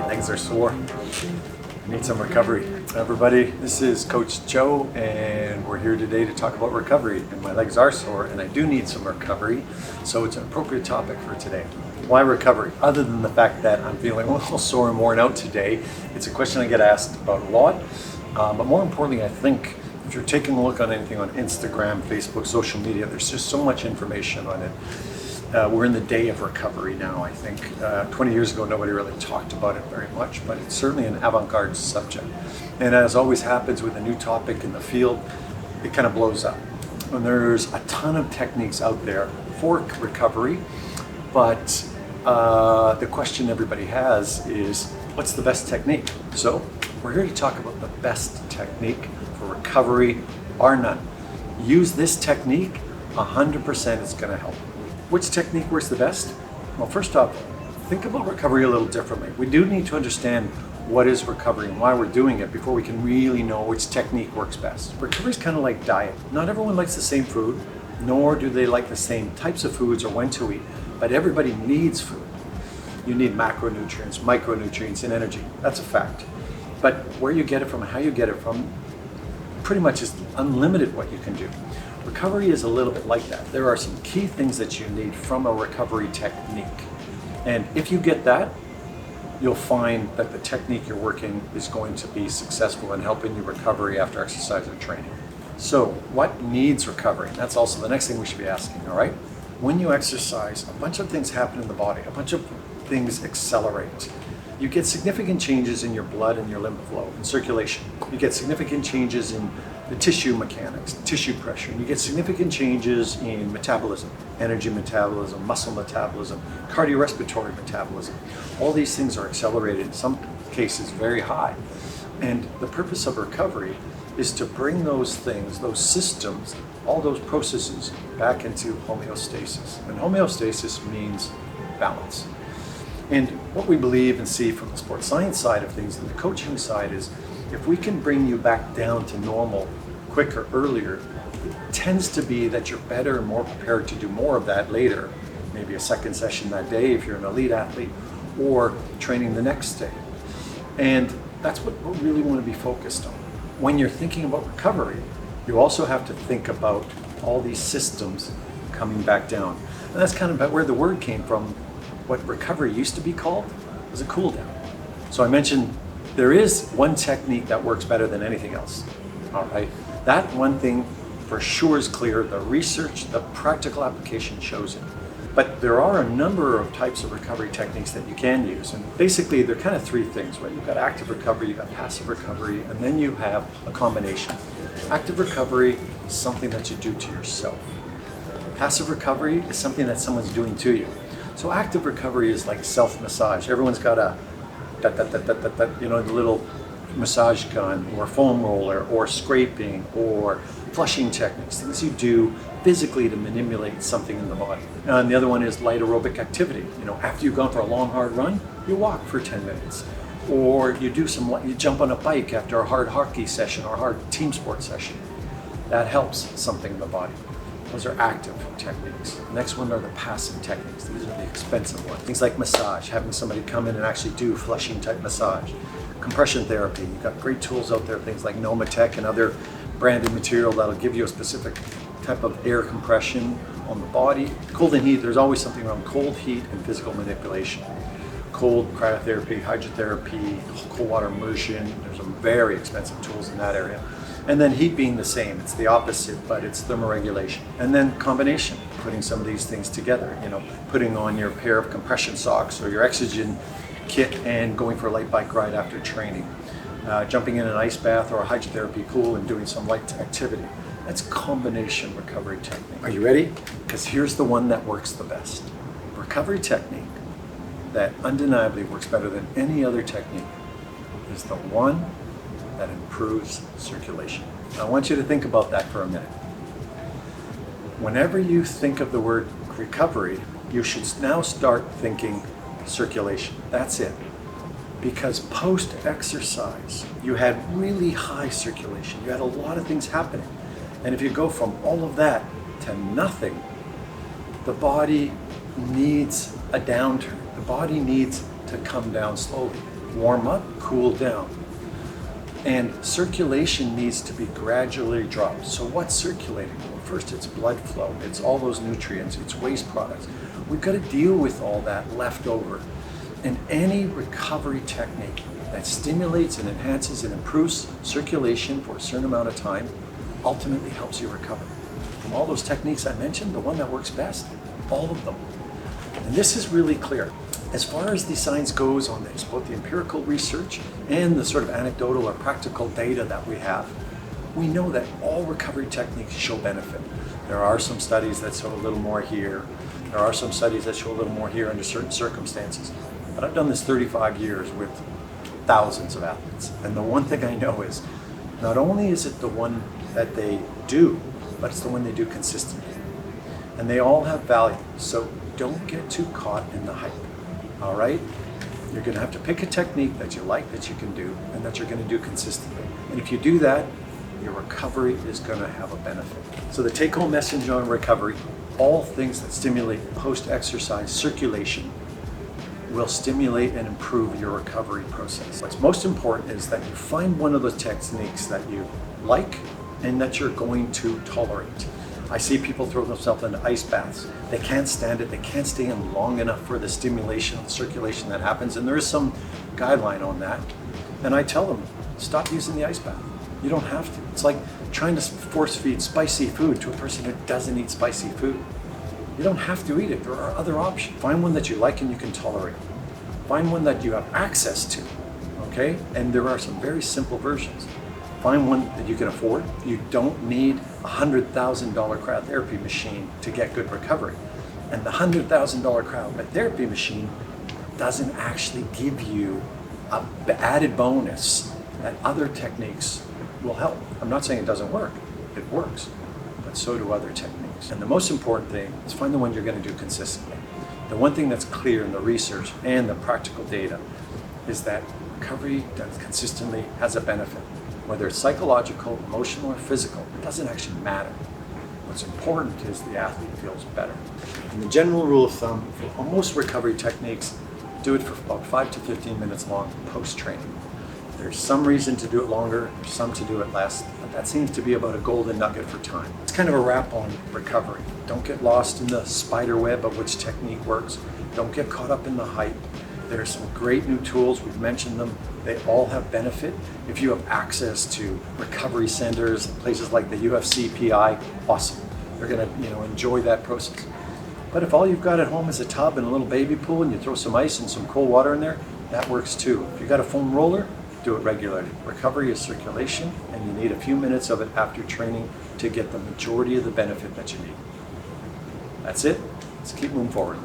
Legs are sore. I need some recovery. Everybody, this is Coach Joe, and we're here today to talk about recovery. And my legs are sore, and I do need some recovery, so it's an appropriate topic for today. Why recovery? Other than the fact that I'm feeling a little sore and worn out today, it's a question I get asked about a lot. But more importantly, I think if you're taking a look on anything on Instagram, Facebook, social media, there's just so much information on it. We're in the day of recovery now, I think. 20 years ago, nobody really talked about it very much, but it's certainly an avant-garde subject. And as always happens with a new topic in the field, it kind of blows up. And there's a ton of techniques out there for recovery, but the question everybody has is, what's the best technique? So we're here to talk about the best technique for recovery, bar none. Use this technique, 100% it's going to help. Which technique works the best? Well, first off, think about recovery a little differently. We do need to understand what is recovery and why we're doing it before we can really know which technique works best. Recovery is kind of like diet. Not everyone likes the same food, nor do they like the same types of foods or when to eat, but everybody needs food. You need macronutrients, micronutrients, and energy. That's a fact. But where you get it from and how you get it from pretty much is unlimited what you can do. Recovery is a little bit like that. There are some key things that you need from a recovery technique. And if you get that, you'll find that the technique you're working is going to be successful in helping you recover after exercise or training. So what needs recovery? That's also the next thing we should be asking, all right? When you exercise, a bunch of things happen in the body. A bunch of things accelerate. You get significant changes in your blood and your lymph flow and circulation. You get significant changes in the tissue mechanics, tissue pressure. You get significant changes in metabolism, energy metabolism, muscle metabolism, cardiorespiratory metabolism. All these things are accelerated, in some cases very high. And the purpose of recovery is to bring those things, those systems, all those processes back into homeostasis. And homeostasis means balance. And what we believe and see from the sports science side of things and the coaching side is if we can bring you back down to normal quicker, earlier, it tends to be that you're better and more prepared to do more of that later, maybe a second session that day if you're an elite athlete, or training the next day. And that's what we really want to be focused on. When you're thinking about recovery, you also have to think about all these systems coming back down. And that's kind of about where the word came from. What recovery used to be called was a cool down. So I mentioned there is one technique that works better than anything else. All right, that one thing for sure is clear. The research, the practical application shows it. But there are a number of types of recovery techniques that you can use. And basically they're kind of three things, right? You've got active recovery, you've got passive recovery, and then you have a combination. Active recovery is something that you do to yourself. Passive recovery is something that someone's doing to you. So active recovery is like self-massage. Everyone's got a, the little massage gun or foam roller or scraping or flushing techniques, things you do physically to manipulate something in the body. And the other one is light aerobic activity. After you've gone for a long, hard run, you walk for 10 minutes. Or you jump on a bike after a hard hockey session or a hard team sport session. That helps something in the body. Those are active techniques. The next one are the passive techniques. These are the expensive ones. Things like massage, having somebody come in and actually do flushing type massage. Compression therapy. You've got great tools out there, things like Nomatec and other branded material that'll give you a specific type of air compression on the body. Cold and heat, there's always something around cold, heat, and physical manipulation. Cold cryotherapy, hydrotherapy, cold water immersion. There's some very expensive tools in that area. And then heat being the same, it's the opposite, but it's thermoregulation. And then combination, putting some of these things together, putting on your pair of compression socks or your Exogen kit and going for a light bike ride after training. Jumping in an ice bath or a hydrotherapy pool and doing some light activity. That's combination recovery technique. Are you ready? Because here's the one that works the best. Recovery technique that undeniably works better than any other technique is the one that improves circulation. Now, I want you to think about that for a minute. Whenever you think of the word recovery, you should now start thinking circulation. That's it. Because post-exercise, you had really high circulation. You had a lot of things happening. And if you go from all of that to nothing, the body needs a downturn. The body needs to come down slowly. Warm up, cool down. And circulation needs to be gradually dropped. So what's circulating? Well, first it's blood flow, it's all those nutrients, it's waste products. We've got to deal with all that left over. And any recovery technique that stimulates and enhances and improves circulation for a certain amount of time ultimately helps you recover. From all those techniques I mentioned, the one that works best, all of them. And this is really clear. As far as the science goes on this, both the empirical research and the sort of anecdotal or practical data that we have, we know that all recovery techniques show benefit. There are some studies that show a little more here. There are some studies that show a little more here under certain circumstances. But I've done this 35 years with thousands of athletes. And the one thing I know is, not only is it the one that they do, but it's the one they do consistently. And they all have value. So don't get too caught in the hype. All right? You're going to have to pick a technique that you like, that you can do, and that you're going to do consistently. And if you do that, your recovery is going to have a benefit. So the take-home message on recovery, all things that stimulate post-exercise circulation will stimulate and improve your recovery process. What's most important is that you find one of those techniques that you like and that you're going to tolerate. I see people throw themselves into ice baths. They can't stand it. They can't stay in long enough for the stimulation of the circulation that happens. And there is some guideline on that. And I tell them, stop using the ice bath. You don't have to. It's like trying to force feed spicy food to a person who doesn't eat spicy food. You don't have to eat it. There are other options. Find one that you like and you can tolerate. Find one that you have access to, okay? And there are some very simple versions. Find one that you can afford. You don't need a $100,000 cryotherapy machine to get good recovery. And the $100,000 cryotherapy machine doesn't actually give you an added bonus that other techniques will help. I'm not saying it doesn't work. It works, but so do other techniques. And the most important thing is find the one you're going to do consistently. The one thing that's clear in the research and the practical data is that recovery done consistently has a benefit. Whether it's psychological, emotional, or physical, it doesn't actually matter. What's important is the athlete feels better. And the general rule of thumb for most recovery techniques, do it for about 5 to 15 minutes long post-training. There's some reason to do it longer, there's some to do it less, but that seems to be about a golden nugget for time. It's kind of a wrap on recovery. Don't get lost in the spider web of which technique works. Don't get caught up in the hype. There are some great new tools, we've mentioned them. They all have benefit. If you have access to recovery centers, places like the UFC, PI, awesome. You're gonna enjoy that process. But if all you've got at home is a tub and a little baby pool and you throw some ice and some cold water in there, that works too. If you've got a foam roller, do it regularly. Recovery is circulation, and you need a few minutes of it after training to get the majority of the benefit that you need. That's it. Let's keep moving forward.